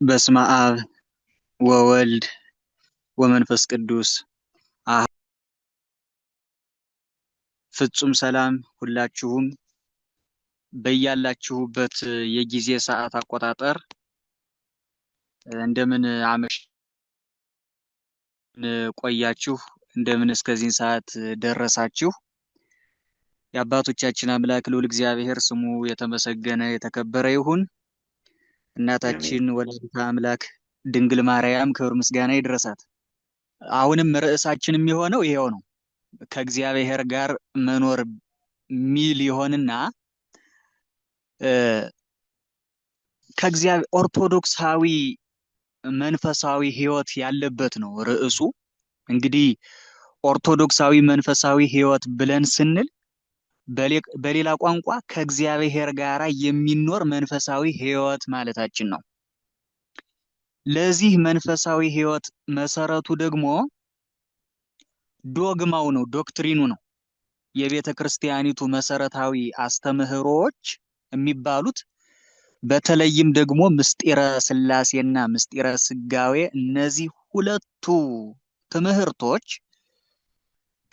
በስመ አብ ወወልድ ወመንፈስ ቅዱስ አሐ ፍጹም ሰላም ሁላችሁም በያላችሁበት የጊዜ ሰዓት አቆጣጠር እንደምን ቆያችሁ? እንደምን እስከዚህ ሰዓት ደረሳችሁ? የአባቶቻችን አምላክ ልዑል እግዚአብሔር ስሙ የተመሰገነ የተከበረ ይሁን። እናታችን ወላዲተ አምላክ ድንግል ማርያም ክብር ምስጋና ይድረሳት። አሁንም ርዕሳችን የሚሆነው ይሄው ነው። ከእግዚአብሔር ጋር መኖር ሚል ይሆንና ከእግዚአብሔር ኦርቶዶክሳዊ መንፈሳዊ ሕይወት ያለበት ነው ርዕሱ። እንግዲህ ኦርቶዶክሳዊ መንፈሳዊ ሕይወት ብለን ስንል በሌላ ቋንቋ ከእግዚአብሔር ጋር የሚኖር መንፈሳዊ ሕይወት ማለታችን ነው። ለዚህ መንፈሳዊ ሕይወት መሰረቱ ደግሞ ዶግማው ነው፣ ዶክትሪኑ ነው። የቤተ ክርስቲያኒቱ መሰረታዊ አስተምህሮዎች የሚባሉት በተለይም ደግሞ ምስጢረ ሥላሴና ምስጢረ ሥጋዌ፣ እነዚህ ሁለቱ ትምህርቶች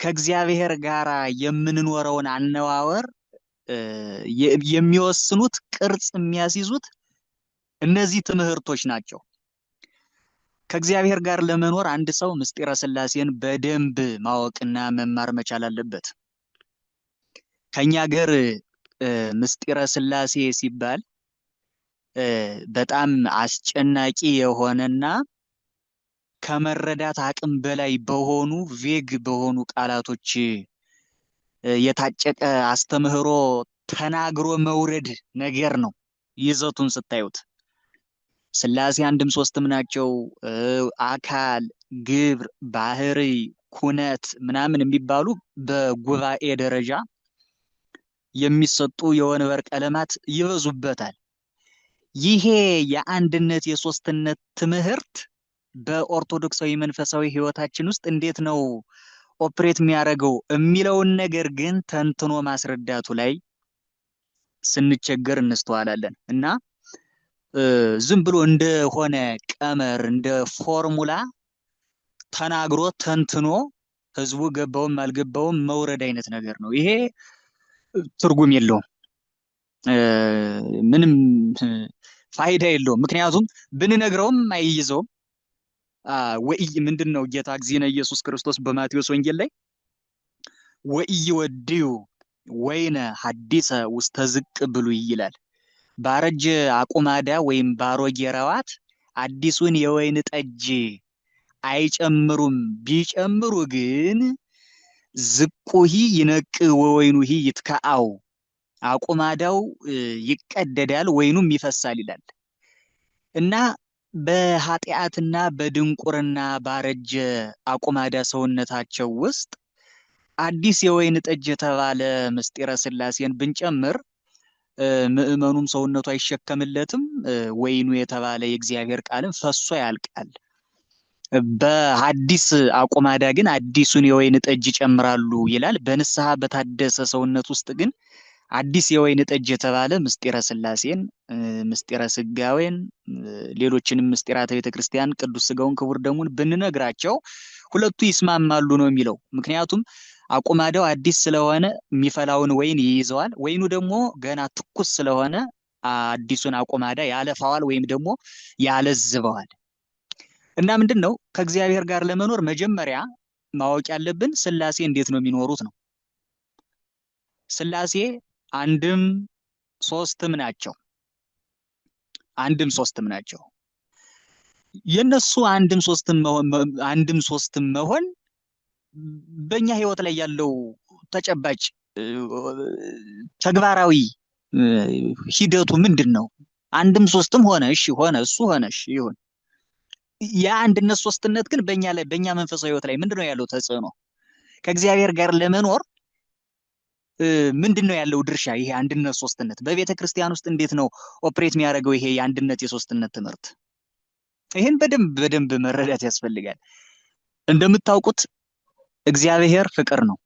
ከእግዚአብሔር ጋር የምንኖረውን አነዋወር የሚወስኑት፣ ቅርጽ የሚያስይዙት እነዚህ ትምህርቶች ናቸው። ከእግዚአብሔር ጋር ለመኖር አንድ ሰው ምስጢረ ሥላሴን በደንብ ማወቅና መማር መቻል አለበት። ከኛ ሀገር ምስጢረ ሥላሴ ሲባል በጣም አስጨናቂ የሆነና ከመረዳት አቅም በላይ በሆኑ ቬግ በሆኑ ቃላቶች የታጨቀ አስተምህሮ ተናግሮ መውረድ ነገር ነው። ይዘቱን ስታዩት ሥላሴ አንድም ሶስትም ናቸው። አካል፣ ግብር፣ ባህሪ፣ ኩነት ምናምን የሚባሉ በጉባኤ ደረጃ የሚሰጡ የወንበር ቀለማት ይበዙበታል። ይሄ የአንድነት የሶስትነት ትምህርት በኦርቶዶክሳዊ መንፈሳዊ ሕይወታችን ውስጥ እንዴት ነው ኦፕሬት የሚያደርገው የሚለውን ነገር ግን ተንትኖ ማስረዳቱ ላይ ስንቸገር እንስተዋላለን። እና ዝም ብሎ እንደሆነ ቀመር እንደ ፎርሙላ ተናግሮ ተንትኖ ህዝቡ ገባውም አልገባውም መውረድ አይነት ነገር ነው። ይሄ ትርጉም የለውም፣ ምንም ፋይዳ የለውም። ምክንያቱም ብንነግረውም አይይዘውም። ምንድነው ጌታ እግዚእነ ኢየሱስ ክርስቶስ በማቴዎስ ወንጌል ላይ ወኢይወድዩ ወይነ ሐዲሰ ውስተ ዝቅ ብሉይ ይላል። ባረጀ አቁማዳ ወይም ባሮጌ ረዋት አዲሱን የወይን ጠጅ አይጨምሩም፣ ቢጨምሩ ግን ዝቁሂ ይነቅ ወወይኑሂ ይትከአው፣ አቁማዳው ይቀደዳል ወይኑም ይፈሳል ይላል። እና በኃጢአትና በድንቁርና ባረጀ አቁማዳ ሰውነታቸው ውስጥ አዲስ የወይን ጠጅ የተባለ ምስጢረ ሥላሴን ብንጨምር ምእመኑም ሰውነቱ አይሸከምለትም፣ ወይኑ የተባለ የእግዚአብሔር ቃልም ፈሶ ያልቃል። በሐዲስ አቁማዳ ግን አዲሱን የወይን ጠጅ ይጨምራሉ ይላል። በንስሐ በታደሰ ሰውነት ውስጥ ግን አዲስ የወይን ጠጅ የተባለ ምስጢረ ሥላሴን፣ ምስጢረ ሥጋዌን፣ ሌሎችንም ምስጢራተ ቤተ ክርስቲያን ቅዱስ ሥጋውን ክቡር ደሙን ብንነግራቸው ሁለቱ ይስማማሉ ነው የሚለው። ምክንያቱም አቁማዳው አዲስ ስለሆነ የሚፈላውን ወይን ይይዘዋል፣ ወይኑ ደግሞ ገና ትኩስ ስለሆነ አዲሱን አቁማዳ ያለፋዋል ወይም ደግሞ ያለዝበዋል። እና ምንድን ነው ከእግዚአብሔር ጋር ለመኖር መጀመሪያ ማወቅ ያለብን ሥላሴ እንዴት ነው የሚኖሩት ነው። ሥላሴ አንድም ሶስትም ናቸው። አንድም ሶስትም ናቸው። የነሱ አንድም ሶስትም መሆን በእኛ ሕይወት ላይ ያለው ተጨባጭ ተግባራዊ ሂደቱ ምንድን ነው? አንድም ሶስትም ሆነ እሺ፣ ሆነ እሱ ሆነ እሺ ይሁን። የአንድነት ሶስትነት ግን በእኛ ላይ በእኛ መንፈሳዊ ሕይወት ላይ ምንድን ነው ያለው ተጽዕኖ? ከእግዚአብሔር ጋር ለመኖር ምንድን ነው ያለው ድርሻ? ይሄ አንድነት ሶስትነት በቤተ ክርስቲያን ውስጥ እንዴት ነው ኦፕሬት የሚያደርገው ይሄ የአንድነት የሶስትነት ትምህርት? ይህን በደንብ መረዳት ያስፈልጋል። እንደምታውቁት እግዚአብሔር ፍቅር ነው።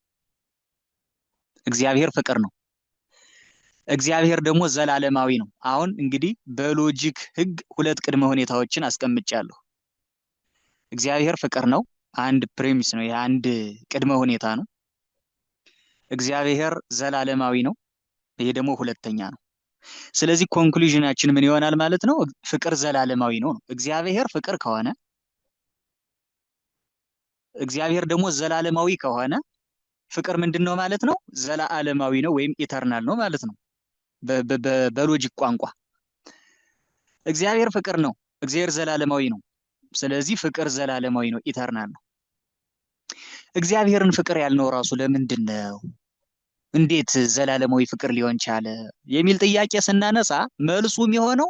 እግዚአብሔር ፍቅር ነው። እግዚአብሔር ደግሞ ዘላለማዊ ነው። አሁን እንግዲህ በሎጂክ ህግ ሁለት ቅድመ ሁኔታዎችን አስቀምጫለሁ። እግዚአብሔር ፍቅር ነው፣ አንድ ፕሬሚስ ነው፣ ይሄ አንድ ቅድመ ሁኔታ ነው። እግዚአብሔር ዘላለማዊ ነው፣ ይሄ ደግሞ ሁለተኛ ነው። ስለዚህ ኮንክሉዥናችን ምን ይሆናል ማለት ነው? ፍቅር ዘላለማዊ ነው ነው። እግዚአብሔር ፍቅር ከሆነ እግዚአብሔር ደግሞ ዘላለማዊ ከሆነ ፍቅር ምንድን ነው ማለት ነው? ዘላለማዊ ነው ወይም ኢተርናል ነው ማለት ነው። በሎጂክ ቋንቋ እግዚአብሔር ፍቅር ነው፣ እግዚአብሔር ዘላለማዊ ነው። ስለዚህ ፍቅር ዘላለማዊ ነው፣ ኢተርናል ነው። እግዚአብሔርን ፍቅር ያልነው ራሱ ለምንድን ነው? እንዴት ዘላለማዊ ፍቅር ሊሆን ቻለ የሚል ጥያቄ ስናነሳ መልሱ የሚሆነው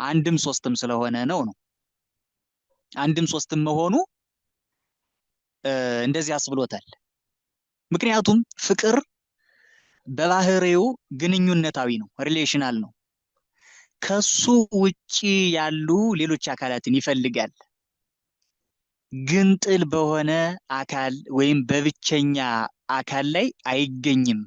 አንድም ሶስትም ስለሆነ ነው ነው። አንድም ሶስትም መሆኑ እንደዚህ አስብሎታል። ምክንያቱም ፍቅር በባህሪው ግንኙነታዊ ነው፣ ሪሌሽናል ነው። ከሱ ውጪ ያሉ ሌሎች አካላትን ይፈልጋል። ግንጥል በሆነ አካል ወይም በብቸኛ አካል ላይ አይገኝም።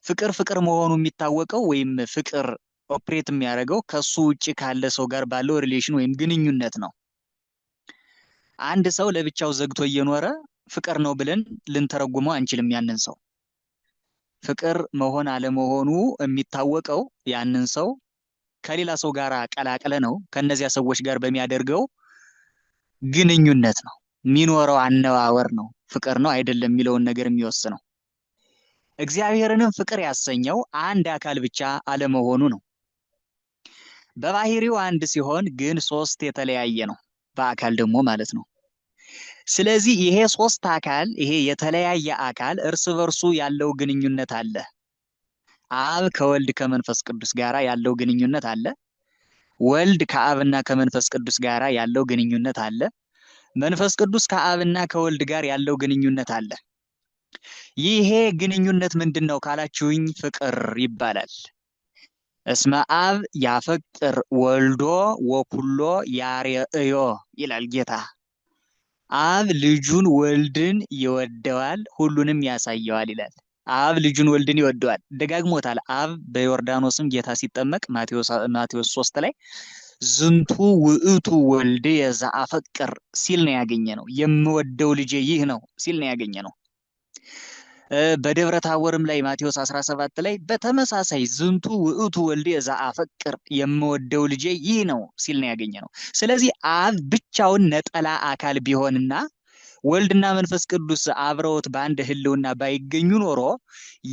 ፍቅር ፍቅር መሆኑ የሚታወቀው ወይም ፍቅር ኦፕሬት የሚያደርገው ከሱ ውጪ ካለ ሰው ጋር ባለው ሪሌሽን ወይም ግንኙነት ነው። አንድ ሰው ለብቻው ዘግቶ እየኖረ ፍቅር ነው ብለን ልንተረጉመው አንችልም። ያንን ሰው ፍቅር መሆን አለመሆኑ የሚታወቀው ያንን ሰው ከሌላ ሰው ጋር ቀላቅለ ነው፣ ከነዚያ ሰዎች ጋር በሚያደርገው ግንኙነት ነው። የሚኖረው አነዋወር ነው ፍቅር ነው አይደለም የሚለውን ነገር የሚወስነው። እግዚአብሔርንም ፍቅር ያሰኘው አንድ አካል ብቻ አለመሆኑ ነው። በባህሪው አንድ ሲሆን ግን ሶስት የተለያየ ነው፣ በአካል ደግሞ ማለት ነው። ስለዚህ ይሄ ሶስት አካል፣ ይሄ የተለያየ አካል እርስ በርሱ ያለው ግንኙነት አለ። አብ ከወልድ ከመንፈስ ቅዱስ ጋራ ያለው ግንኙነት አለ። ወልድ ከአብና ከመንፈስ ቅዱስ ጋራ ያለው ግንኙነት አለ። መንፈስ ቅዱስ ከአብና ከወልድ ጋር ያለው ግንኙነት አለ። ይሄ ግንኙነት ምንድነው ካላችሁኝ ፍቅር ይባላል። እስመ አብ ያፈቅር ወልዶ ወኩሎ ያርአዮ ይላል ጌታ። አብ ልጁን ወልድን ይወደዋል፣ ሁሉንም ያሳየዋል ይላል። አብ ልጁን ወልድን ይወደዋል፣ ደጋግሞታል። አብ በዮርዳኖስም ጌታ ሲጠመቅ ማቴዎስ 3 ላይ ዝንቱ ውእቱ ወልድ ዘአፈቅር ሲል ነው ያገኘ ነው። የምወደው ልጄ ይህ ነው ሲል ነው ያገኘ ነው። በደብረ ታቦርም ላይ ማቴዎስ 17 ላይ በተመሳሳይ ዝንቱ ውእቱ ወልድ ዘአፈቅር የምወደው ልጄ ይህ ነው ሲል ነው ያገኘ ነው። ስለዚህ አብ ብቻውን ነጠላ አካል ቢሆንና ወልድና መንፈስ ቅዱስ አብረውት በአንድ ህልውና ባይገኙ ኖሮ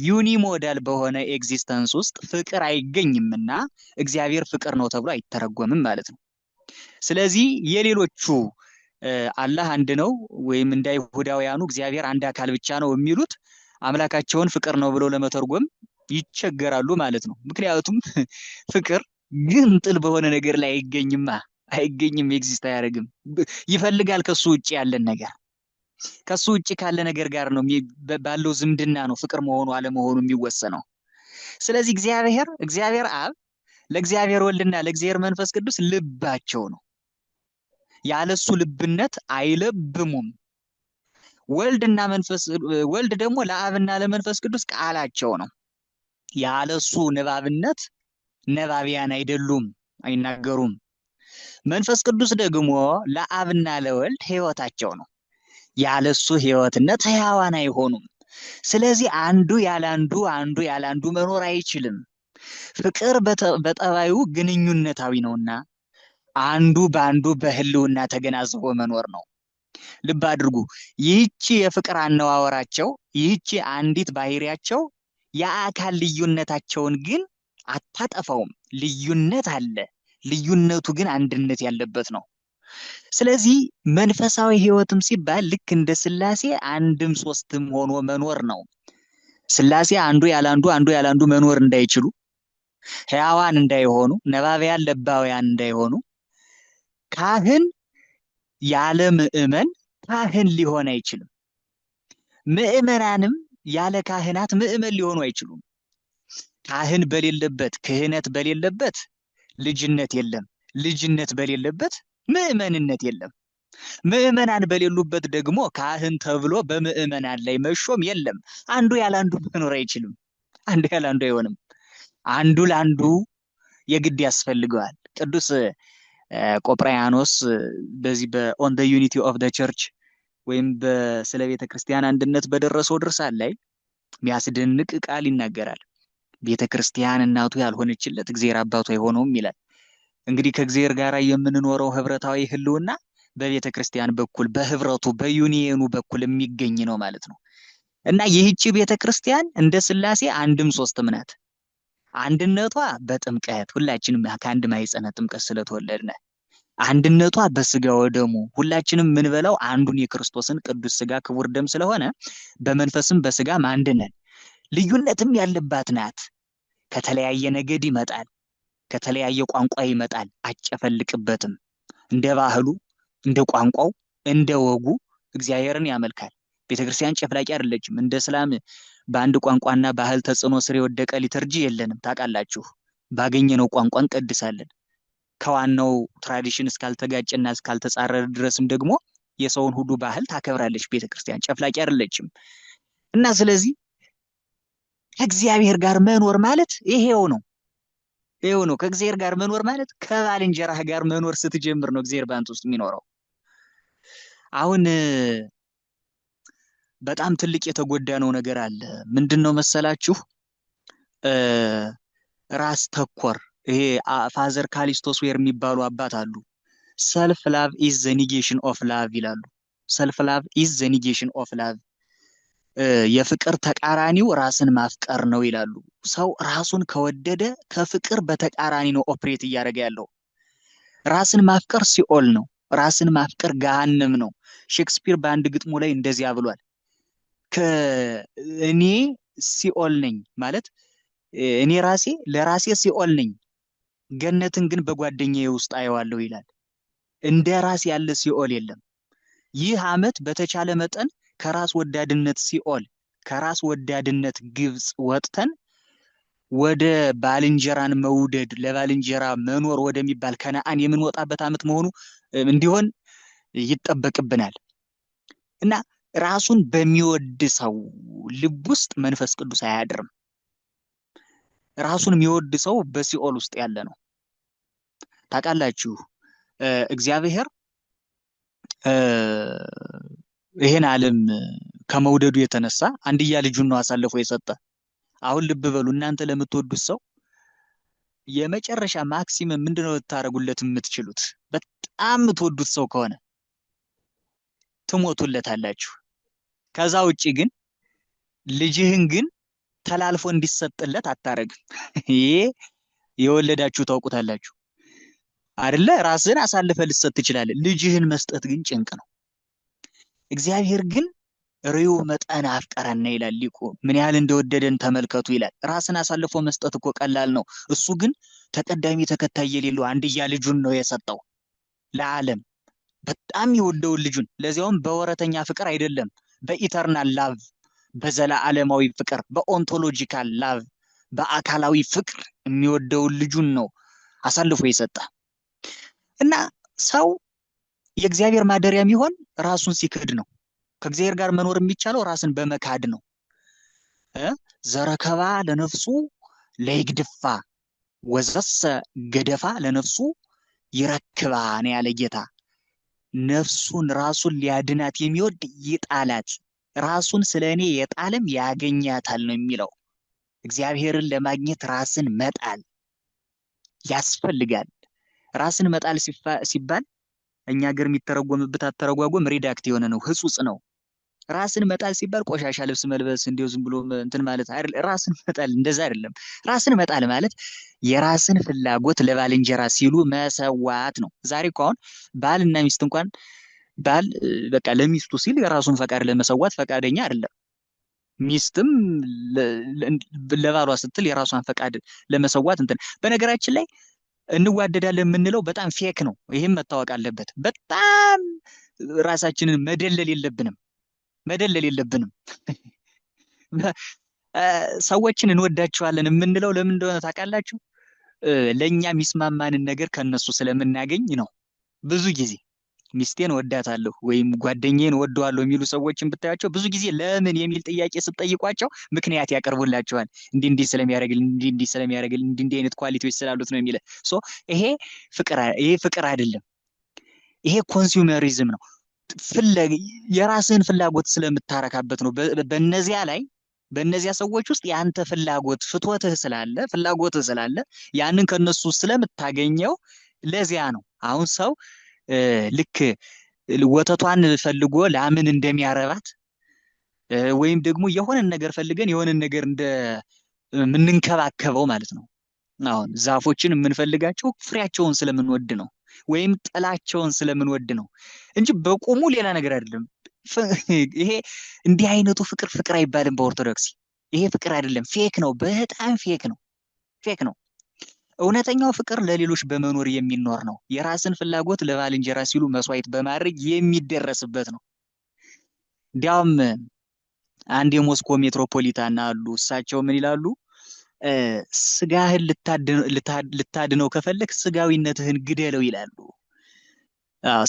ዩኒ ሞዳል በሆነ ኤግዚስተንስ ውስጥ ፍቅር አይገኝምና እግዚአብሔር ፍቅር ነው ተብሎ አይተረጎምም ማለት ነው። ስለዚህ የሌሎቹ አላህ አንድ ነው ወይም እንደ አይሁዳውያኑ እግዚአብሔር አንድ አካል ብቻ ነው የሚሉት አምላካቸውን ፍቅር ነው ብለው ለመተርጎም ይቸገራሉ ማለት ነው። ምክንያቱም ፍቅር ግንጥል በሆነ ነገር ላይ አይገኝም፣ ኤግዚስት አያደርግም። ይፈልጋል ከሱ ውጪ ያለን ነገር። ከሱ ውጪ ካለ ነገር ጋር ነው ባለው ዝምድና ነው ፍቅር መሆኑ አለመሆኑ የሚወሰነው። ስለዚህ እግዚአብሔር አብ ለእግዚአብሔር ወልድና ለእግዚአብሔር መንፈስ ቅዱስ ልባቸው ነው። ያለሱ ልብነት አይለብሙም። ወልድ ደግሞ ለአብና ለመንፈስ ቅዱስ ቃላቸው ነው። ያለሱ ንባብነት ነባቢያን አይደሉም፣ አይናገሩም። መንፈስ ቅዱስ ደግሞ ለአብና ለወልድ ሕይወታቸው ነው። ያለሱ ሕይወትነት ሕያዋን አይሆኑም። ስለዚህ አንዱ ያለ አንዱ መኖር አይችልም። ፍቅር በጠባዩ ግንኙነታዊ ነውና አንዱ በአንዱ በህልውና ተገናዝቦ መኖር ነው። ልብ አድርጉ። ይህቺ የፍቅር አነዋወራቸው፣ ይህቺ አንዲት ባህሪያቸው የአካል ልዩነታቸውን ግን አታጠፋውም። ልዩነት አለ፣ ልዩነቱ ግን አንድነት ያለበት ነው። ስለዚህ መንፈሳዊ ሕይወትም ሲባል ልክ እንደ ሥላሴ አንድም ሶስትም ሆኖ መኖር ነው። ሥላሴ አንዱ ያለ አንዱ መኖር እንዳይችሉ፣ ሕያዋን እንዳይሆኑ፣ ነባቢያን ለባውያን እንዳይሆኑ፣ ካህን ያለ ምእመን ካህን ሊሆን አይችልም። ምእመናንም ያለ ካህናት ምእመን ሊሆኑ አይችሉም። ካህን በሌለበት ክህነት በሌለበት ልጅነት የለም። ልጅነት በሌለበት ምእመንነት የለም። ምእመናን በሌሉበት ደግሞ ካህን ተብሎ በምእመናን ላይ መሾም የለም። አንዱ ያለ አንዱ መኖር አይችልም። አንዱ ያለ አንዱ አይሆንም። አንዱ ለአንዱ የግድ ያስፈልገዋል። ቅዱስ ቆጵርያኖስ በዚህ በኦን ዘ ዩኒቲ ኦፍ ዘ ቸርች ወይም ስለ ቤተ ክርስቲያን አንድነት በደረሰው ድርሳን ላይ የሚያስደንቅ ቃል ይናገራል። ቤተ ክርስቲያን እናቱ ያልሆነችለት እግዚአብሔር አባቱ አይሆነውም ይላል። እንግዲህ ከእግዚአብሔር ጋር የምንኖረው ህብረታዊ ህልውና በቤተ ክርስቲያን በኩል በህብረቱ በዩኒየኑ በኩል የሚገኝ ነው ማለት ነው። እና ይህቺ ቤተ ክርስቲያን እንደ ሥላሴ አንድም ሶስትም ናት። አንድነቷ በጥምቀት ሁላችንም ከአንድ ማኅፀነ ጥምቀት ስለተወለድን፣ አንድነቷ በስጋ ወደሙ ሁላችንም የምንበላው አንዱን የክርስቶስን ቅዱስ ስጋ ክቡር ደም ስለሆነ በመንፈስም በስጋም አንድ ነን። ልዩነትም ያለባት ናት። ከተለያየ ነገድ ይመጣል፣ ከተለያየ ቋንቋ ይመጣል፣ አጨፈልቅበትም። እንደ ባህሉ፣ እንደ ቋንቋው፣ እንደ ወጉ እግዚአብሔርን ያመልካል። ቤተክርስቲያን ጨፍላቂ አይደለችም። እንደ እስላም በአንድ ቋንቋና ባህል ተጽዕኖ ስር የወደቀ ሊተርጂ የለንም። ታውቃላችሁ፣ ባገኘነው ቋንቋ እንቀድሳለን። ከዋናው ትራዲሽን እስካልተጋጨና እስካልተጻረረ ድረስም ደግሞ የሰውን ሁሉ ባህል ታከብራለች ቤተክርስቲያን። ጨፍላቂ አይደለችም። እና ስለዚህ ከእግዚአብሔር ጋር መኖር ማለት ይሄው ነው። ይሄው ነው። ከእግዚአብሔር ጋር መኖር ማለት ከባልንጀራህ ጋር መኖር ስትጀምር ነው እግዚአብሔር ባንተ ውስጥ የሚኖረው። አሁን በጣም ትልቅ የተጎዳነው ነገር አለ። ምንድነው መሰላችሁ? ራስ ተኮር። ይሄ ፋዘር ካሊስቶስ ዌር የሚባሉ አባት አሉ። ሰልፍ ላቭ ኢዝ ዘ ኒጌሽን ኦፍ ላቭ ይላሉ። ሰልፍ ላቭ ኢዝ ዘ ኒጌሽን ኦፍ ላቭ፣ የፍቅር ተቃራኒው ራስን ማፍቀር ነው ይላሉ። ሰው ራሱን ከወደደ ከፍቅር በተቃራኒ ነው ኦፕሬት እያደረገ ያለው። ራስን ማፍቀር ሲኦል ነው። ራስን ማፍቀር ገሃነም ነው። ሼክስፒር በአንድ ግጥሙ ላይ እንደዚያ ብሏል። እኔ ሲኦል ነኝ ማለት እኔ ራሴ ለራሴ ሲኦል ነኝ፣ ገነትን ግን በጓደኛዬ ውስጥ አየዋለሁ ይላል። እንደ ራስ ያለ ሲኦል የለም። ይህ ዓመት በተቻለ መጠን ከራስ ወዳድነት ሲኦል፣ ከራስ ወዳድነት ግብጽ ወጥተን ወደ ባልንጀራን መውደድ፣ ለባልንጀራ መኖር ወደሚባል ከነአን የምንወጣበት ዓመት መሆኑ እንዲሆን ይጠበቅብናል። እና ራሱን በሚወድ ሰው ልብ ውስጥ መንፈስ ቅዱስ አያድርም። ራሱን የሚወድ ሰው በሲኦል ውስጥ ያለ ነው። ታውቃላችሁ፣ እግዚአብሔር ይሄን ዓለም ከመውደዱ የተነሳ አንድያ ልጁን ነው አሳልፎ የሰጠ። አሁን ልብ በሉ እናንተ ለምትወዱት ሰው የመጨረሻ ማክሲመም ምንድነው ልታረጉለት የምትችሉት? በጣም የምትወዱት ሰው ከሆነ ትሞቱለታላችሁ። ከዛ ውጪ ግን ልጅህን ግን ተላልፎ እንዲሰጥለት አታረግም። ይሄ የወለዳችሁ ታውቁታላችሁ አይደለ? ራስህን አሳልፈ ልትሰጥ ትችላለህ። ልጅህን መስጠት ግን ጭንቅ ነው። እግዚአብሔር ግን ርዩ መጠን አፍቀረና ይላል ሊቁ። ምን ያህል እንደወደደን ተመልከቱ ይላል። ራስን አሳልፎ መስጠት እኮ ቀላል ነው። እሱ ግን ተቀዳሚ ተከታይ የሌለው አንድያ ልጁን ነው የሰጠው ለዓለም። በጣም የወደውን ልጁን፣ ለዚያውም በወረተኛ ፍቅር አይደለም፣ በኢተርናል ላቭ፣ በዘላለማዊ ፍቅር፣ በኦንቶሎጂካል ላቭ፣ በአካላዊ ፍቅር የሚወደውን ልጁን ነው አሳልፎ የሰጠ። እና ሰው የእግዚአብሔር ማደሪያ የሚሆን ራሱን ሲክድ ነው። ከእግዚአብሔር ጋር መኖር የሚቻለው ራስን በመካድ ነው። ዘረከባ ለነፍሱ ለይግድፋ ወዘሰ ገደፋ ለነፍሱ ይረክባ ነው ያለ ጌታ። ነፍሱን ራሱን ሊያድናት የሚወድ ይጣላት፣ ራሱን ስለኔ የጣለም ያገኛታል ነው የሚለው። እግዚአብሔርን ለማግኘት ራስን መጣል ያስፈልጋል። ራስን መጣል ሲባል እኛ ሀገር የሚተረጎምበት አተረጓጎም ሪዳክት የሆነ ነው፣ ህጹጽ ነው። ራስን መጣል ሲባል ቆሻሻ ልብስ መልበስ እንዲሁ ዝም ብሎ እንትን ማለት አይደል። ራስን መጣል እንደዛ አይደለም። ራስን መጣል ማለት የራስን ፍላጎት ለባልንጀራ ሲሉ መሰዋት ነው። ዛሬ እኮ አሁን ባልና ሚስት እንኳን ባል በቃ ለሚስቱ ሲል የራሱን ፈቃድ ለመሰዋት ፈቃደኛ አይደለም። ሚስትም ለባሏ ስትል የራሷን ፈቃድ ለመሰዋት እንትን። በነገራችን ላይ እንዋደዳለን የምንለው በጣም ፌክ ነው። ይህም መታወቅ አለበት። በጣም ራሳችንን መደለል የለብንም። ሰዎችን እንወዳቸዋለን የምንለው ለምን እንደሆነ ታውቃላችሁ? ለኛ የሚስማማንን ነገር ከነሱ ስለምናገኝ ነው። ብዙ ጊዜ ሚስቴን ወዳታለሁ ወይም ጓደኛዬን ወደዋለሁ የሚሉ ሰዎችን ብታያቸው ብዙ ጊዜ ለምን የሚል ጥያቄ ስትጠይቋቸው ምክንያት ያቀርቡላቸዋል። እንዲህ ስለሚያደርግል እንዲህ ስለሚያደርግል እንዲህ አይነት ኳሊቲዎች ስላሉት ነው የሚለ ሶ ይሄ ፍቅር አይደለም። ይሄ ኮንሱመሪዝም ነው። የራስህን ፍላጎት ስለምታረካበት ነው። በእነዚያ ሰዎች ውስጥ የአንተ ፍላጎትህ ስላለ ያንን ከነሱ ስለምታገኘው ለዚያ ነው። አሁን ሰው ልክ ወተቷን ፈልጎ ላምን እንደሚያረባት ወይም ደግሞ የሆነን ነገር ፈልገን የሆነን ነገር እንደምንንከባከበው ማለት ነው። አሁን ዛፎችን የምንፈልጋቸው ፍሬያቸውን ስለምንወድ ነው፣ ወይም ጥላቸውን ስለምንወድ ነው እንጂ በቁሙ ሌላ ነገር አይደለም። ይሄ እንዲህ አይነቱ ፍቅር አይባልም በኦርቶዶክስ። ይሄ ፍቅር አይደለም፣ ፌክ ነው። በጣም ፌክ ነው። እውነተኛው ፍቅር ለሌሎች በመኖር የሚኖር ነው። የራስን ፍላጎት ለባልንጀራ ሲሉ መስዋዕት በማድረግ የሚደረስበት ነው። እንዲያውም አንድ የሞስኮ ሜትሮፖሊታን አሉ። እሳቸው ምን ይላሉ? ስጋህን ልታድነው ከፈለክ ስጋዊነትህን ግደለው ይላሉ።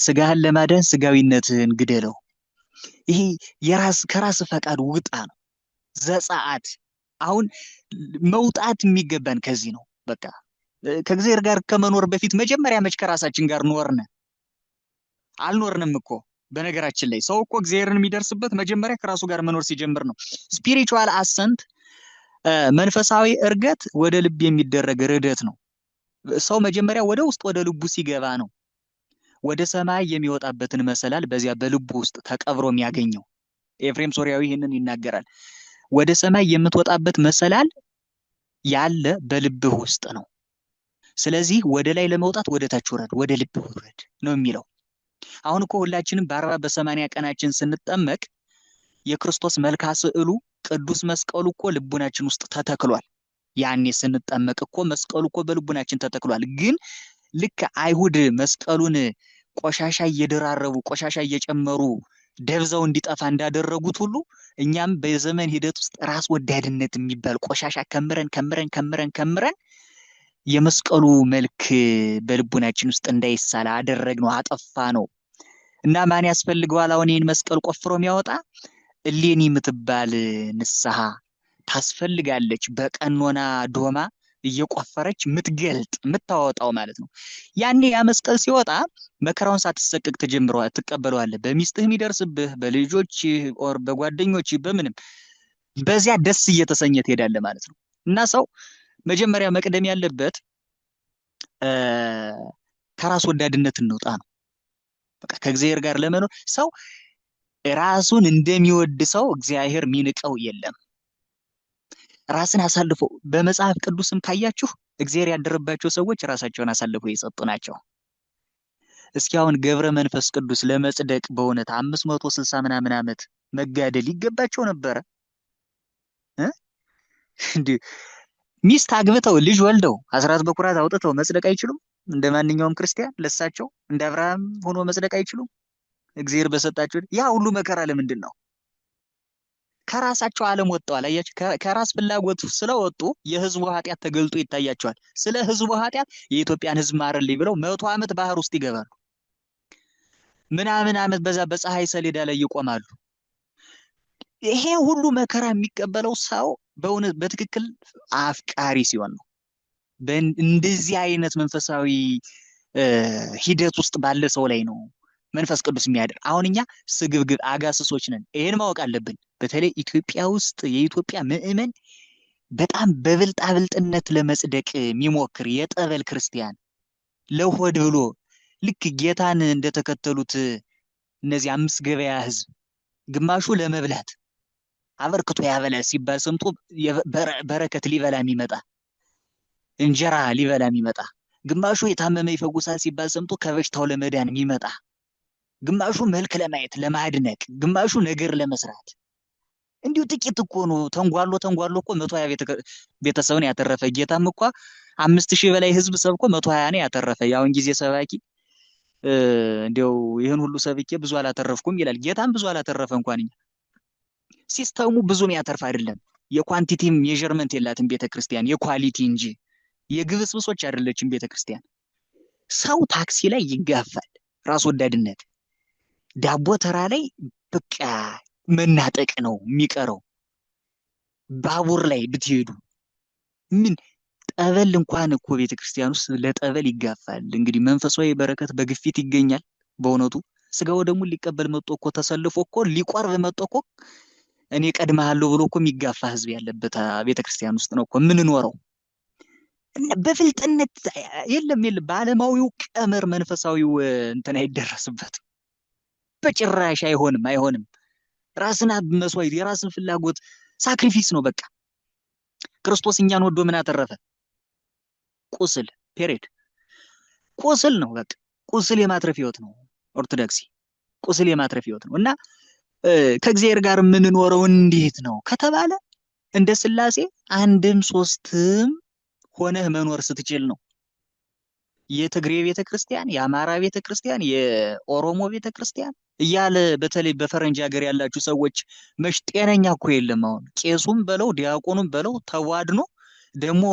ስጋህን ለማዳን ስጋዊነትህን ግደለው። ይሄ ከራስ ፈቃድ ውጣ ነው። ዘጸአት አሁን መውጣት የሚገባን ከዚህ ነው። በቃ ከእግዚአብሔር ጋር ከመኖር በፊት መጀመሪያ መች ከራሳችን ጋር ኖርነ? አልኖርንም እኮ። በነገራችን ላይ ሰው እኮ እግዚአብሔርን የሚደርስበት መጀመሪያ ከራሱ ጋር መኖር ሲጀምር ነው። ስፒሪቹዋል አሰንት መንፈሳዊ እርገት ወደ ልብ የሚደረግ ርደት ነው። ሰው መጀመሪያ ወደ ውስጥ ወደ ልቡ ሲገባ ነው ወደ ሰማይ የሚወጣበትን መሰላል በዚያ በልቡ ውስጥ ተቀብሮ የሚያገኘው። ኤፍሬም ሶርያዊ ይህንን ይናገራል። ወደ ሰማይ የምትወጣበት መሰላል ያለ በልብህ ውስጥ ነው። ስለዚህ ወደ ላይ ለመውጣት ወደ ታች ውረድ፣ ወደ ልብ ውረድ ነው የሚለው። አሁን እኮ ሁላችንም በ40 በ80 ቀናችን ስንጠመቅ የክርስቶስ መልካ ስዕሉ ቅዱስ መስቀሉ እኮ ልቡናችን ውስጥ ተተክሏል። ያኔ ስንጠመቅ እኮ መስቀሉ እኮ በልቡናችን ተተክሏል። ግን ልክ አይሁድ መስቀሉን ቆሻሻ እየደራረቡ ቆሻሻ እየጨመሩ ደብዛው እንዲጠፋ እንዳደረጉት ሁሉ እኛም በዘመን ሂደት ውስጥ ራስ ወዳድነት የሚባል ቆሻሻ ከምረን የመስቀሉ መልክ በልቡናችን ውስጥ እንዳይሳል አደረግነው፣ አጠፋ ነው። እና ማን ያስፈልገዋል አሁን ይህን መስቀል ቆፍሮ የሚያወጣ? እሌኒ የምትባል ንስሐ ታስፈልጋለች። በቀኖና ዶማ እየቆፈረች የምታወጣው ማለት ነው። ያኔ ያ መስቀል ሲወጣ መከራውን ሳትሰቅቅ ትቀበለዋለህ። በሚስትህ የሚደርስብህ፣ በልጆች ኦር በጓደኞች፣ በምንም በዚያ ደስ እየተሰኘ ትሄዳለህ ማለት ነው። እና ሰው መጀመሪያ መቅደም ያለበት ከራስ ወዳድነት እንውጣ ነው። በቃ ከእግዚአብሔር ጋር ለመኖር ሰው ራሱን እንደሚወድ ሰው እግዚአብሔር የሚንቀው የለም። ራስን አሳልፎ በመጽሐፍ ቅዱስም ካያችሁ እግዚአብሔር ያደረባቸው ሰዎች ራሳቸውን አሳልፈው የሰጡ ናቸው። እስኪ አሁን ገብረ መንፈስ ቅዱስ ለመጽደቅ በእውነት 560 ምናምን ዓመት መጋደል ይገባቸው ነበረ? ሚስት አግብተው ልጅ ወልደው አስራት በኩራት አውጥተው መጽደቅ አይችሉም? እንደ ማንኛውም ክርስቲያን ለሳቸው እንደ አብርሃም ሆኖ መጽደቅ አይችሉም? እግዚአብሔር በሰጣቸው ያ ሁሉ መከራ ለምንድን ነው? ከራሳቸው ዓለም ወጥተዋል። አያችሁ፣ ከራስ ፍላጎት ስለወጡ የህዝቡ ኃጢአት ተገልጦ ይታያቸዋል። ስለ ህዝቡ ኃጢአት የኢትዮጵያን ህዝብ ማረልኝ ብለው 100 ዓመት ባህር ውስጥ ይገባሉ። ምናምን ዓመት በዛ በፀሐይ ሰሌዳ ላይ ይቆማሉ። ይሄ ሁሉ መከራ የሚቀበለው ሰው በእውነት በትክክል አፍቃሪ ሲሆን ነው። እንደዚህ አይነት መንፈሳዊ ሂደት ውስጥ ባለ ሰው ላይ ነው መንፈስ ቅዱስ የሚያድር። አሁን እኛ ስግብግብ አጋስሶች ነን። ይሄን ማወቅ አለብን። በተለይ ኢትዮጵያ ውስጥ የኢትዮጵያ ምዕመን በጣም በብልጣብልጥነት ለመጽደቅ የሚሞክር የጠበል ክርስቲያን ለሆድ ብሎ ልክ ጌታን እንደተከተሉት እነዚህ 5 ገበያ ህዝብ ግማሹ ለመብላት አበርክቶ ያበላ ሲባል ሰምቶ በረከት ሊበላ የሚመጣ እንጀራ ሊበላ የሚመጣ፣ ግማሹ የታመመ ይፈውሳል ሲባል ሰምቶ ከበሽታው ለመዳን የሚመጣ፣ ግማሹ መልክ ለማየት ለማድነቅ፣ ግማሹ ነገር ለመስራት። እንዲሁ ጥቂት እኮ ነው። ተንጓሎ እኮ 120 ቤተሰብን ያተረፈ ጌታም እኮ 5000 በላይ ህዝብ ሰብኮ 120 ነው ያተረፈ። ያውን ጊዜ ሰባኪ እንዲያው ይህን ሁሉ ሰብኬ ብዙ አላተረፍኩም ይላል። ጌታም ብዙ አላተረፈ። እንኳን እኛ ሲስተሙ ብዙም ያተርፍ አይደለም። የኳንቲቲም ሜዠርመንት የላትም ቤተክርስቲያን፣ የኳሊቲ እንጂ የግብስብሶች አይደለችም ቤተክርስቲያን። ሰው ታክሲ ላይ ይጋፋል፣ ራስ ወዳድነት ዳቦ ተራ ላይ በቃ መናጠቅ ነው የሚቀረው። ባቡር ላይ ብትሄዱ ምን ጠበል እንኳን እኮ ቤተክርስቲያን ውስጥ ለጠበል ይጋፋል። እንግዲህ መንፈሳዊ በረከት በግፊት ይገኛል። በእውነቱ ስጋው ደግሞ ሊቀበል መጥቶ እኮ ተሰልፎ እኮ ሊቆርብ መጥቶ እኮ እኔ ቀድመሃለሁ ብሎ እኮ የሚጋፋ ህዝብ ያለበት ቤተክርስቲያን ውስጥ ነው እኮ የምንኖረው። እና በፍልጥነት የለም በዓለማዊው ቀመር መንፈሳዊው እንትን አይደረስበትም በጭራሽ። አይሆንም። ራስን መስዋዕት፣ የራስን ፍላጎት ሳክሪፊስ ነው በቃ። ክርስቶስ እኛን ወዶ ምን አተረፈ? ቁስል ፔሬድ ቁስል ነው በቃ። ቁስል የማትረፍ ህይወት ነው ኦርቶዶክሲ፣ ቁስል የማትረፍ ህይወት ነው። እና ከእግዚአብሔር ጋር የምንኖረው እንዴት ነው ከተባለ እንደ ሥላሴ አንድም ሶስትም ሆነህ መኖር ስትችል ነው። የትግሬ ቤተክርስቲያን፣ የአማራ ቤተክርስቲያን፣ የኦሮሞ ቤተክርስቲያን እያለ በተለይ በፈረንጅ ሀገር ያላችሁ ሰዎች መች ጤነኛ እኮ የለም። አሁን ቄሱም በለው ዲያቆኑም በለው ተዋድኖ ደግሞ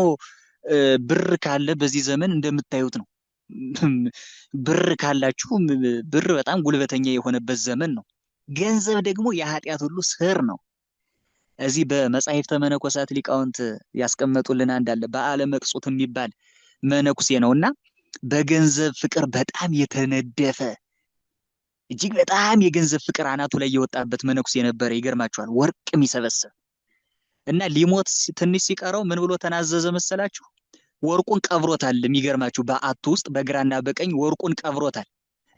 ብር ካለ በዚህ ዘመን እንደምታዩት ነው። ብር ካላችሁ ብር በጣም ጉልበተኛ የሆነበት ዘመን ነው። ገንዘብ ደግሞ የኃጢአት ሁሉ ስር ነው። እዚህ በመጻሕፍተ መነኮሳት ሊቃውንት ያስቀመጡልን አንድ አለ። በዓለ መቅጹት የሚባል መነኩሴ ነውና በገንዘብ ፍቅር በጣም የተነደፈ እጅግ በጣም የገንዘብ ፍቅር አናቱ ላይ የወጣበት መነኩሴ ነበረ። ይገርማችኋል። ወርቅ የሚሰበስብ እና ሊሞት ትንሽ ሲቀረው ምን ብሎ ተናዘዘ መሰላችሁ? ወርቁን ቀብሮታል። የሚገርማችሁ በአቱ ውስጥ በግራና በቀኝ ወርቁን ቀብሮታል።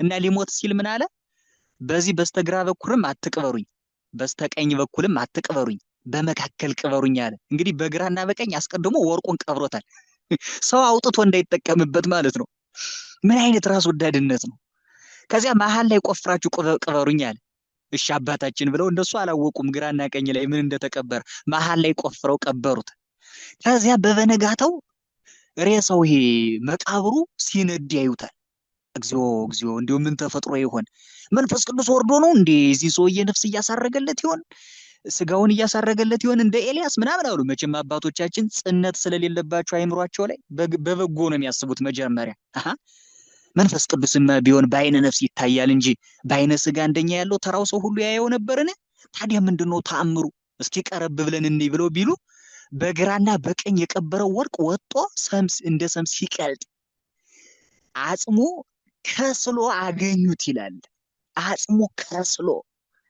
እና ሊሞት ሲል ምን አለ? በዚህ በስተግራ በኩልም አትቅበሩኝ፣ በስተቀኝ በኩልም አትቅበሩኝ፣ በመካከል ቅበሩኝ አለ። እንግዲህ በግራና በቀኝ አስቀድሞ ወርቁን ቀብሮታል። ሰው አውጥቶ እንዳይጠቀምበት ማለት ነው። ምን አይነት ራስ ወዳድነት ነው! ከዚያ መሀል ላይ ቆፍራችሁ ቅበሩኝ አለ። እሺ አባታችን ብለው እንደሱ አላወቁም ግራና ቀኝ ላይ ምን እንደተቀበረ። መሀል ላይ ቆፍረው ቀበሩት። ከዚያ በበነጋታው ሬሳው ይሄ መቃብሩ ሲነድ ያዩታል። እግዚኦ እግዚኦ! እንዲሁ ምን ተፈጥሮ ይሆን? መንፈስ ቅዱስ ወርዶ ነው እንዴ እዚህ ሰውዬ ነፍስ እያሳረገለት ይሆን? ስጋውን እያሳረገለት ይሆን እንደ ኤልያስ ምናምን አሉ። መቼም አባቶቻችን ጽነት ስለሌለባቸው አይምሯቸው ላይ በበጎ ነው የሚያስቡት መጀመሪያ። መንፈስ ቅዱስማ ቢሆን በአይነ ነፍስ ይታያል እንጂ በአይነ ስጋ እንደኛ ያለው ተራው ሰው ሁሉ ያየው ነበርን? ታዲያ ምንድነው ተአምሩ? እስኪ ቀረብ ብለን እንይ ብለው ቢሉ በግራና በቀኝ የቀበረው ወርቅ ወጦ እንደ ሰም ሲቀልጥ አጽሙ ከስሎ አገኙት ይላል። አጽሙ ከስሎ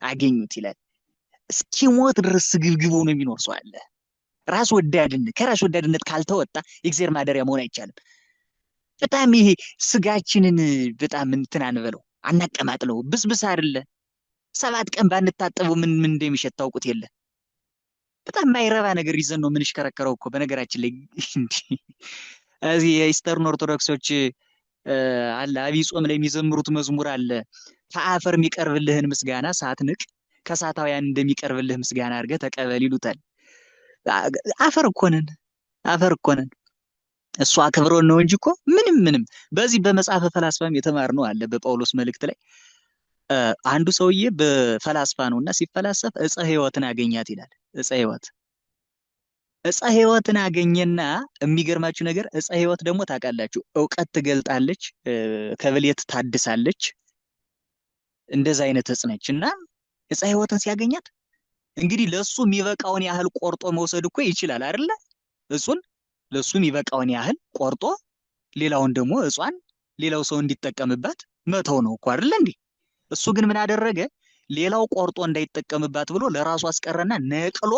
አገኙት ይላል። እስኪሞት ድረስ ግብግቦ ነው የሚኖር ሰው አለ። ራስ ወዳድነት ከራስ ወዳድነት ካልተወጣ የእግዚአብሔር ማደሪያ መሆን አይቻልም። በጣም ይሄ ስጋችንን በጣም እንትን አንበለው፣ አናቀማጥለው። ብስብስ አይደለ 7 ቀን ባንታጠበው ምን እንደሚሸት ታውቁት የለ። በጣም ማይረባ ነገር ይዘን ነው የምንሽከረከረው እኮ። በነገራችን ላይ እዚህ የኢስተርን ኦርቶዶክሶች አለ አብይ ጾም ላይ የሚዘምሩት መዝሙር አለ። ከአፈር የሚቀርብልህን ምስጋና ሳትንቅ ከሳታውያን እንደሚቀርብልህ ምስጋና አድርገህ ተቀበል ይሉታል። አፈር እኮ ነን። እሱ አክብሮን ነው እንጂ እኮ ምንም በዚህ በመጽሐፈ ፈላስፋም የተማርነው አለ። በጳውሎስ መልእክት ላይ አንዱ ሰውዬ በፈላስፋ ነውና ሲፈላሰፍ ዕፀ ሕይወትን አገኛት ይላል። ዕፀ ሕይወትን አገኘና የሚገርማችሁ ነገር ዕፀ ሕይወት ደግሞ ታውቃላችሁ ዕውቀት ትገልጣለች፣ ከብሌት ታድሳለች። እንደዛ አይነት ዕፅ ነች። እና ዕፀ ሕይወትን ሲያገኛት እንግዲህ ለሱ የሚበቃውን ያህል ቆርጦ መውሰድ እኮ ይችላል አይደለ? እሱን ለሱ የሚበቃውን ያህል ቆርጦ ሌላውን ደግሞ እጿን ሌላው ሰው እንዲጠቀምባት መተው ነው እኮ አይደለ እንዴ? እሱ ግን ምን አደረገ? ሌላው ቆርጦ እንዳይጠቀምባት ብሎ ለራሱ አስቀረና ነቅሎ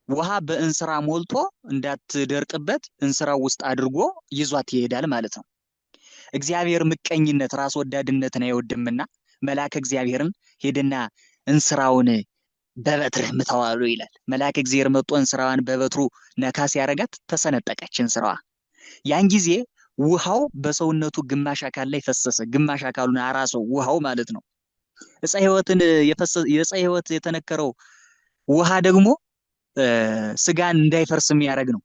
ውሃ በእንስራ ሞልቶ እንዳትደርቅበት እንስራው ውስጥ አድርጎ ይዟት ይሄዳል ማለት ነው። እግዚአብሔር ምቀኝነት ራስ ወዳድነትን አይወድምና መልአከ እግዚአብሔርን ሄድና እንስራውን በበትርህ ምታዋሉ ይላል። መልአከ እግዚአብሔር መጥቶ እንስራዋን በበትሩ ነካ ሲያረጋት ተሰነጠቀች እንስራዋ። ያን ጊዜ ውሃው በሰውነቱ ግማሽ አካል ላይ ፈሰሰ። ግማሽ አካሉን አራሰው ውሃው ማለት ነው። ዕፀ ሕይወት የተነከረው ውሃ ደግሞ ስጋን እንዳይፈርስ የሚያደርግ ነው።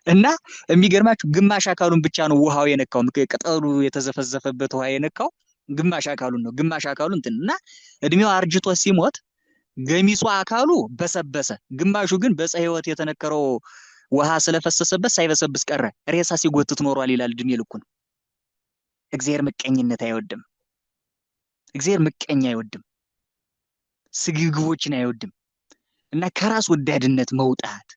እና የሚገርማችሁ ግማሽ አካሉን ብቻ ነው ውሃው የነካው። ቅጠሉ የተዘፈዘፈበት ውሃ የነካው ግማሽ አካሉን ነው። ግማሽ አካሉ እንትን እና እድሜው አርጅቶ ሲሞት ገሚሱ አካሉ በሰበሰ፣ ግማሹ ግን በዕፀ ሕይወት የተነከረው ውሃ ስለፈሰሰበት ሳይበሰብስ ቀረ። ሬሳ ሲጎትት ኖሯል ይላል እድሜ ልኩን። እግዚአብሔር ምቀኝነት አይወድም። እግዚአብሔር ምቀኛ አይወድም፣ ስግብግቦችን አይወድም። እና ከራስ ወዳድነት መውጣት፣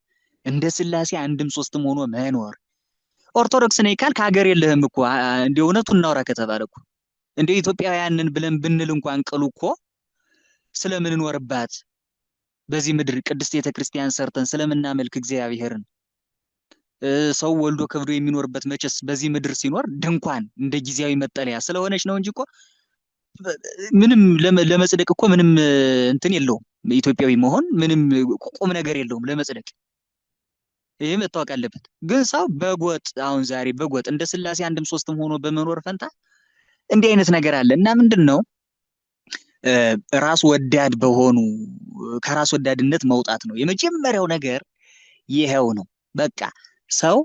እንደ ሥላሴ አንድም ሶስትም ሆኖ መኖር። ኦርቶዶክስ ነኝ ካልክ ሀገር የለህም እኮ እንደ እውነቱን እናውራ ከተባለ እኮ እንደ ኢትዮጵያውያንን ብለን ብንል እንኳን ቅሉ እኮ ስለምንኖርባት በዚህ ምድር ቅድስት ቤተክርስቲያን ሰርተን ስለምናመልክ እግዚአብሔርን ሰው ወልዶ ከብዶ የሚኖርበት መቼስ በዚህ ምድር ሲኖር ድንኳን እንደ ጊዜያዊ መጠለያ ስለሆነች ነው እንጂ እኮ ምንም ለመጽደቅ እኮ ምንም እንትን የለውም። ኢትዮጵያዊ መሆን ምንም ቁም ነገር የለውም ለመጽደቅ። ይሄ መታወቅ አለበት። ግን ሰው በጎጥ አሁን ዛሬ በጎጥ እንደ ሥላሴ አንድም ሶስትም ሆኖ በመኖር ፈንታ እንዲህ አይነት ነገር አለ እና ምንድን ነው ራስ ወዳድ በሆኑ ከራስ ወዳድነት መውጣት ነው የመጀመሪያው ነገር። ይሄው ነው በቃ። ሰው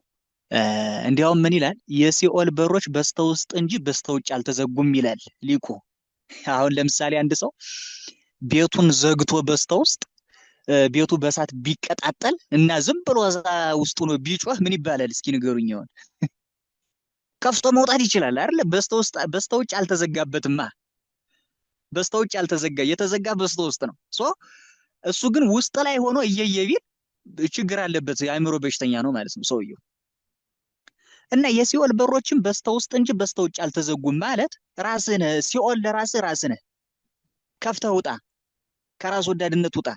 እንዲያውም ምን ይላል? የሲኦል በሮች በስተውስጥ እንጂ በስተውጭ አልተዘጉም ይላል ሊቁ። አሁን ለምሳሌ አንድ ሰው ቤቱን ዘግቶ በስተውስጥ ቤቱ በእሳት ቢቀጣጠል እና ዝም ብሎ እዛ ውስጡ ነው ቢጮህ ምን ይባላል? እስኪ ንገሩኝ። ይሆን ከፍቶ መውጣት ይችላል አይደል? በስተውጭ አልተዘጋበትማ። በስተውጭ አልተዘጋ፣ የተዘጋ በስተውስጥ ነው። እሱ ግን ውስጥ ላይ ሆኖ እየየቢል ችግር አለበት፣ የአእምሮ በሽተኛ ነው ማለት ነው ሰውየው። እና የሲኦል በሮችም በስተውስጥ እንጂ በስተውጭ አልተዘጉም ማለት ራስህ ነህ ሲኦል፣ ለራስህ ራስህ ነህ። ከፍተህ ውጣ፣ ከራስ ወዳድነት ውጣ፣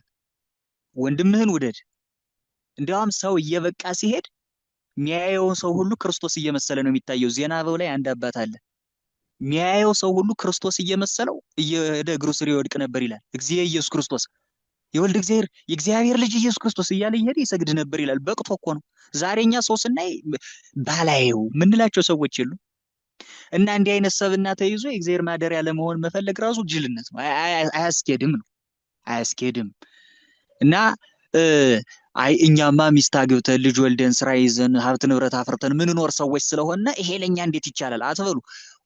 ወንድምህን ውደድ። እንዲያውም ሰው እየበቃ ሲሄድ የሚያየውን ሰው ሁሉ ክርስቶስ እየመሰለ ነው የሚታየው። ዜና አበው ላይ አንድ አባት አለ። የሚያየው ሰው ሁሉ ክርስቶስ እየመሰለው እየሄደ እግሩ ስር ይወድቅ ነበር ይላል። እግዚእ ኢየሱስ ክርስቶስ የወልድ እግዚአብሔር የእግዚአብሔር ልጅ ኢየሱስ ክርስቶስ እያለ እየሄደ ይሰግድ ነበር ይላል። በቅቶ እኮ ነው። ዛሬኛ ሰው ስናይ ባላየው ምንላቸው ሰዎች የሉ። እና እንዲህ አይነት ሰብና ተይዞ የእግዚአብሔር ማደሪያ ለመሆን መፈለግ ራሱ ጅልነት ነው። አያስኬድም ነው አያስኬድም። እና አይ እኛማ ሚስት አግብተን ልጅ ወልደን ስራ ይዘን ሀብት ንብረት አፍርተን ምንኖር ሰዎች ስለሆነ ይሄ ለኛ እንዴት ይቻላል አትበሉ።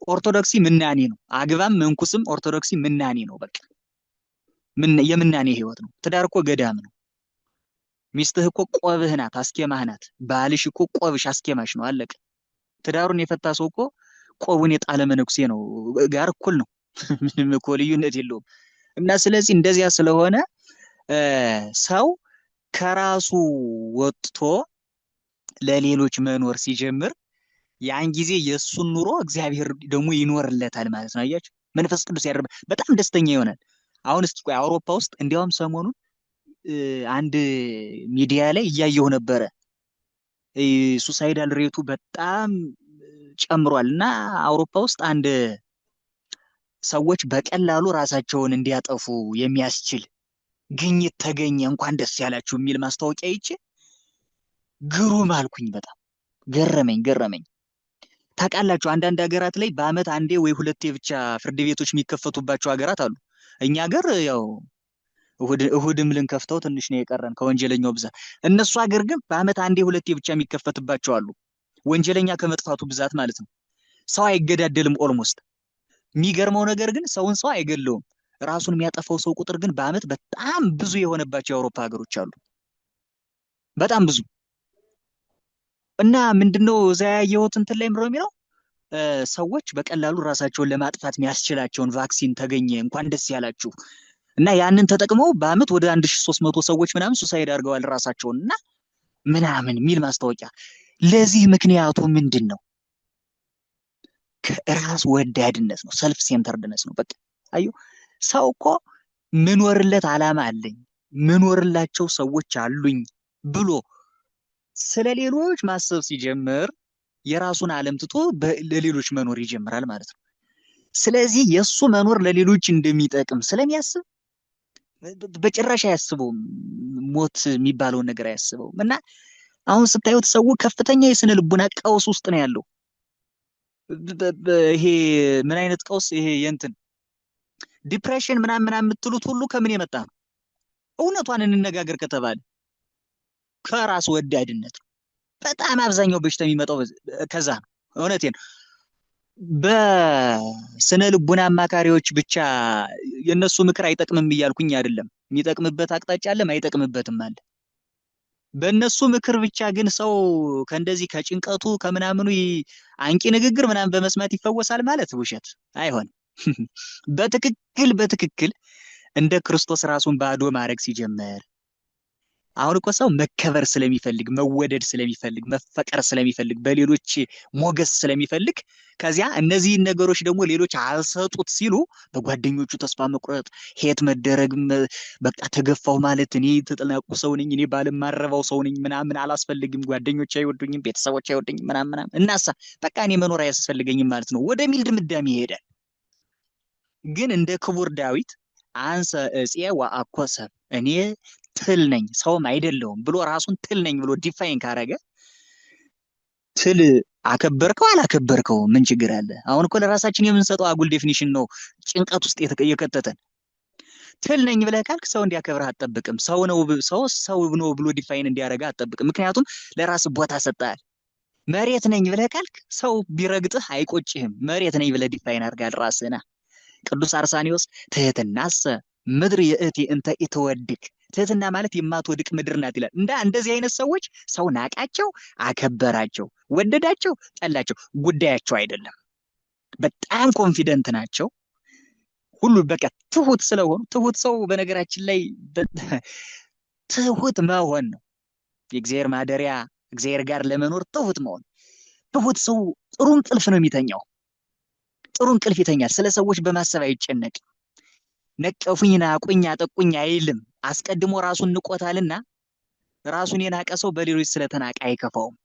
ኦርቶዶክሲ ምናኔ ነው። አግባም መንኩስም ኦርቶዶክሲ ምናኔ ነው። በቃ የምናኔ ህይወት ነው። ትዳር እኮ ገዳም ነው። ሚስትህ እኮ ቆብህ ናት፣ አስኬማህ ናት። ባልሽ እኮ ቆብሽ አስኬማሽ ነው። አለቀ። ትዳሩን የፈታ ሰው እኮ ቆቡን የጣለ መነኩሴ ነው ጋር እኩል ነው። ምንም እኮ ልዩነት የለውም። እና ስለዚህ እንደዚያ ስለሆነ ሰው ከራሱ ወጥቶ ለሌሎች መኖር ሲጀምር ያን ጊዜ የእሱን ኑሮ እግዚአብሔር ደግሞ ይኖርለታል ማለት ነው። አያችሁ፣ መንፈስ ቅዱስ ያደርባ በጣም ደስተኛ ይሆናል። አሁን እስኪ ቆይ አውሮፓ ውስጥ እንዲያውም ሰሞኑን አንድ ሚዲያ ላይ እያየሁ ነበረ። ሱሳይዳል ሬቱ በጣም ጨምሯል እና አውሮፓ ውስጥ አንድ ሰዎች በቀላሉ ራሳቸውን እንዲያጠፉ የሚያስችል ግኝት ተገኘ፣ እንኳን ደስ ያላችሁ የሚል ማስታወቂያ ይቼ ግሩም አልኩኝ። በጣም ገረመኝ። ታውቃላችሁ አንዳንድ ሀገራት ላይ በአመት አንዴ ወይ ሁለቴ ብቻ ፍርድ ቤቶች የሚከፈቱባቸው ሀገራት አሉ። እኛ ሀገር ያው እሁድም ልንከፍተው ትንሽ ነው የቀረን ከወንጀለኛው ብዛት። እነሱ ሀገር ግን በአመት አንዴ ሁለቴ ብቻ የሚከፈትባቸው አሉ። ወንጀለኛ ከመጥፋቱ ብዛት ማለት ነው። ሰው አይገዳደልም ኦልሞስት። የሚገርመው ነገር ግን ሰውን ሰው አይገድለውም። ራሱን የሚያጠፋው ሰው ቁጥር ግን በአመት በጣም ብዙ የሆነባቸው የአውሮፓ ሀገሮች አሉ። በጣም ብዙ። እና ምንድነው እዛ ያየሁት እንትን ላይ ምሮ የሚለው ሰዎች በቀላሉ ራሳቸውን ለማጥፋት የሚያስችላቸውን ቫክሲን ተገኘ፣ እንኳን ደስ ያላችሁ። እና ያንን ተጠቅመው በአመት ወደ 1300 ሰዎች ምናምን ሱሳይድ አድርገዋል ራሳቸውን እና ምናምን የሚል ማስታወቂያ። ለዚህ ምክንያቱ ምንድን ነው? ከራስ ወዳድነት ነው። ሰልፍ ሴንተርድነስ ነው። በቃ አዩ፣ ሰው እኮ ምኖርለት ዓላማ አለኝ፣ ምኖርላቸው ሰዎች አሉኝ ብሎ ስለሌሎች ማሰብ ሲጀምር የራሱን ዓለም ትቶ ለሌሎች መኖር ይጀምራል ማለት ነው። ስለዚህ የሱ መኖር ለሌሎች እንደሚጠቅም ስለሚያስብ በጭራሽ አያስበውም። ሞት የሚባለውን ነገር አያስበውም። እና አሁን ስታዩት ሰው ከፍተኛ የስነ ልቡና ቀውስ ውስጥ ነው ያለው። ይሄ ምን አይነት ቀውስ? ይሄ የእንትን ዲፕሬሽን ምናምን የምትሉት ሁሉ ከምን የመጣ ነው? እውነቷን እንነጋገር ከተባለ ከራስ ወዳድነት ነው። በጣም አብዛኛው በሽታ የሚመጣው ከዛ ነው። እውነቴን ነው። በስነ ልቡና አማካሪዎች ብቻ የነሱ ምክር አይጠቅምም እያልኩኝ አይደለም። የሚጠቅምበት አቅጣጫ አለ፣ ማይጠቅምበትም አለ። በእነሱ ምክር ብቻ ግን ሰው ከእንደዚህ ከጭንቀቱ ከምናምኑ አንቂ ንግግር ምናምን በመስማት ይፈወሳል ማለት ውሸት አይሆንም። በትክክል እንደ ክርስቶስ ራሱን ባዶ ማድረግ ሲጀምር አሁን እኮ ሰው መከበር ስለሚፈልግ መወደድ ስለሚፈልግ መፈቀር ስለሚፈልግ በሌሎች ሞገስ ስለሚፈልግ ከዚያ እነዚህን ነገሮች ደግሞ ሌሎች አልሰጡት ሲሉ በጓደኞቹ ተስፋ መቁረጥ ሄት መደረግ በቃ ተገፋው ማለት እኔ ተጠናቁ ሰው ነኝ እኔ ባልማረባው ሰው ነኝ ምናምን አላስፈልግም ጓደኞች አይወዱኝም ቤተሰቦች አይወዱኝም ምናምን እናሳ በቃ እኔ መኖር አያስፈልገኝም ማለት ነው ወደሚል ድምዳሜ ይሄዳል። ግን እንደ ክቡር ዳዊት አንሰ እፄ ወአኮ ሰብ እኔ ትል ነኝ ሰውም አይደለሁም ብሎ ራሱን ትል ነኝ ብሎ ዲፋይን ካረገ ትል አከበርከው አላከበርከው ምን ችግር አለ? አሁን እኮ ለራሳችን የምንሰጠው አጉል ዴፊኒሽን ነው ጭንቀት ውስጥ የከተተን። ትል ነኝ ብለህ ካልክ ሰው እንዲያከብርህ አትጠብቅም። ሰው ነው ብሎ ዲፋይን እንዲያረጋ አትጠብቅም። ምክንያቱም ለራስ ቦታ ሰጣል። መሬት ነኝ ብለህ ካልክ ሰው ቢረግጥህ አይቆጭህም። መሬት ነኝ ብለህ ዲፋይን አድርጋል ራስህና። ቅዱስ አርሳኒዎስ ትህትናሰ ምድር የእቲ እንተ ኢትወድቅ ትህትና ማለት የማትወድቅ ምድር ናት ይላል። እንደዚህ አይነት ሰዎች ሰው ናቃቸው፣ አከበራቸው፣ ወደዳቸው፣ ጠላቸው ጉዳያቸው አይደለም። በጣም ኮንፊደንት ናቸው። ሁሉ በቃ ትሁት ስለሆኑ ትሁት ሰው በነገራችን ላይ ትሁት መሆን ነው የእግዚአብሔር ማደሪያ እግዚአብሔር ጋር ለመኖር ትሁት መሆን። ትሁት ሰው ጥሩ እንቅልፍ ነው የሚተኛው። ጥሩ እንቅልፍ ይተኛል። ስለ ሰዎች በማሰብ አይጨነቅም። ነቀፉኝ፣ ናቁኝ፣ አጠቁኝ አይልም። አስቀድሞ ራሱን ንቆታልና ራሱን የናቀ ሰው በሌሎች ስለተናቀ አይከፋውም።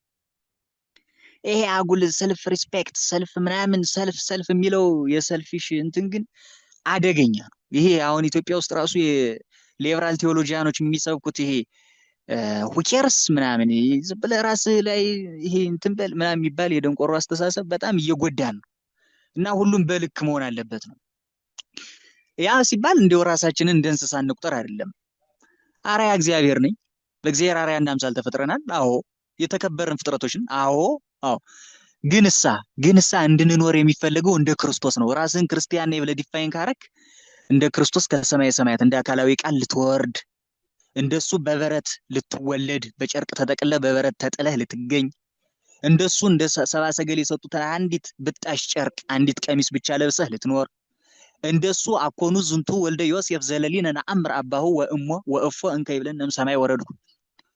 ይሄ አጉል ሰልፍ ሪስፔክት ሰልፍ ምናምን ሰልፍ የሚለው የሰልፊሽ እንትን ግን አደገኛ ነው። ይሄ አሁን ኢትዮጵያ ውስጥ ራሱ የሊበራል ቴዎሎጂያኖች የሚሰብኩት ይሄ ሁኬርስ ምናምን ዝም ብለህ ራስህ ላይ ይሄ እንትን በል ምናምን የሚባል የደንቆሮ አስተሳሰብ በጣም እየጎዳን ነው እና ሁሉም በልክ መሆን አለበት ነው። ያ ሲባል እንደው ራሳችንን እንደ እንስሳ እንቁጠር አይደለም። አርአያ እግዚአብሔር ነኝ። በእግዚአብሔር አርአያና አምሳል ተፈጥረናል። አዎ የተከበርን ፍጥረቶችን አዎ ግንሳ እንድንኖር የሚፈልገው እንደ ክርስቶስ ነው። ራስን ክርስቲያን ነኝ ብለህ ዲፋይን ካረክ እንደ ክርስቶስ ከሰማይ ሰማያት እንደ አካላዊ ቃል ልትወርድ እንደሱ በበረት ልትወለድ በጨርቅ ተጠቅለህ በበረት ተጥለህ ልትገኝ እንደሱ እንደ ሰብአ ሰገል የሰጡት አንዲት ብጣሽ ጨርቅ አንዲት ቀሚስ ብቻ ለብሰህ ልትኖር እንደሱ አኮኑ ዝንቱ ወልደ ዮሴፍ ዘለሊነ ነአምር አባሁ ወእሞ ወእፎ እንከ ይብለን ሰማይ ወረድኩ።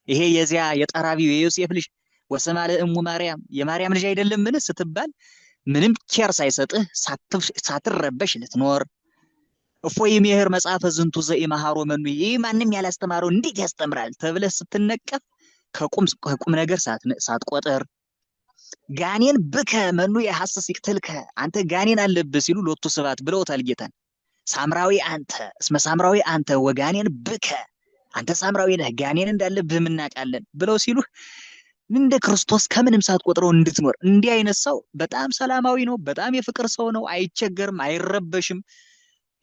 ይሄ የዚያ የጠራቢው የዮሴፍ ልጅ ወሰማ ለእሙ ማርያም የማርያም ልጅ አይደለም ምን ስትባል ምንም ኬር ሳይሰጥህ ሳትረበሽ ልትኖር እፎ የሚሄር መጽሐፈ ዝንቱ ዘኢመሃሮ መኑ ይህ ማንም ያላስተማረው እንዴት ያስተምራል ተብለህ ስትነቀፍ ከቁም ነገር ሳትቆጥር ጋኔን ብከ መኑ የሐሰስ ይቅትልከ አንተ ጋኔን አለብህ ሲሉ ሎቱ ስብሐት ብለውታል ጌታን። ሳምራዊ አንተ እስመ ሳምራዊ አንተ ወጋኔን ብከ አንተ ሳምራዊ ነህ ጋኔን እንዳለብህ እናውቃለን ብለው ሲሉ እንደ ክርስቶስ ከምንም ሳትቆጥረው እንድትኖር። እንዲህ አይነት ሰው በጣም ሰላማዊ ነው። በጣም የፍቅር ሰው ነው። አይቸገርም፣ አይረበሽም፣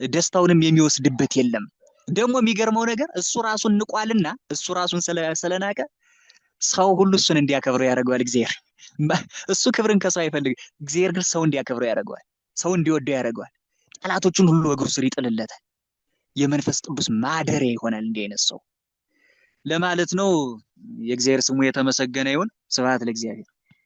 ደስታውንም የሚወስድበት የለም። ደግሞ የሚገርመው ነገር እሱ ራሱን ንቋልና እሱ ራሱን ስለናቀ ሰው ሁሉ እሱን እንዲያከብረው ያደርገዋል። እግዚአብሔር እሱ ክብርን ከሰው አይፈልግም። እግዚአብሔር ግን ሰው እንዲያከብረው ያደርገዋል። ሰው እንዲወደው ያደርገዋል። ጠላቶቹን ሁሉ እግሩ ስር ይጥልለታል። የመንፈስ ቅዱስ ማደሪያ ይሆናል እንዲህ አይነት ሰው ለማለት ነው። የእግዚአብሔር ስሙ የተመሰገነ ይሁን። ስብሐት ለእግዚአብሔር።